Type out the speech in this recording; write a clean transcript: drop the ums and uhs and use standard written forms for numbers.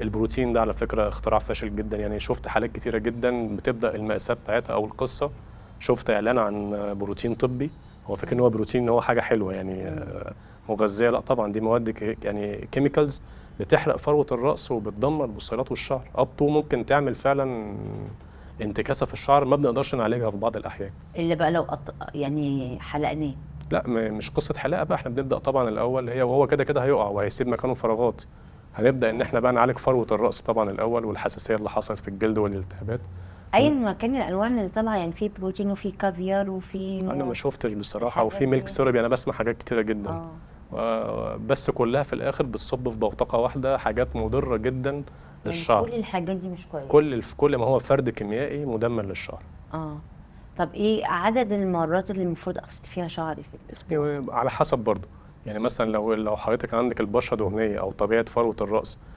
البروتين ده على فكره اختراع فاشل جدا، يعني شفت حالات كتيره جدا بتبدا المأساة بتاعتها او القصه، شفت اعلان عن بروتين طبي، هو فاكر ان هو بروتين، ان هو حاجه حلوه يعني مغذيه، لا طبعا دي مواد يعني كيميكالز بتحرق فروه الراس وبتدمر البصيلات والشعر، اب تو ممكن تعمل فعلا انتكاسه في الشعر ما بنقدرش نعالجها في بعض الاحيان. اللي بقى لو يعني حلقناه. لا مش قصه حلاقه بقى، احنا بنبدا طبعا الاول هي وهو كده كده هيقع وهيسيب مكانه فراغات، هنبدا ان احنا بقى نعالج فروه الراس طبعا الاول والحساسيه اللي حصلت في الجلد والالتهابات. ايا ما كان الالوان اللي طالعه، يعني في بروتين وفي كافيار وفي انا ما شفتش بصراحه، الحاجات وفي ميلك دي. سيرب، انا بسمع حاجات كتيره جدا اه. بس كلها في الاخر بتصب في بوتقه واحده، حاجات مضره جدا يعني للشعر. كل الحاجات دي مش كويس. كل ما هو فرد كيميائي مدمر للشعر. اه. طب ايه عدد المرات اللي المفروض اغسل فيها شعري في الاسبوع؟ يعني على حسب برضه، يعني مثلا لو حضرتك عندك البشره دهنيه او طبيعه فروه الراس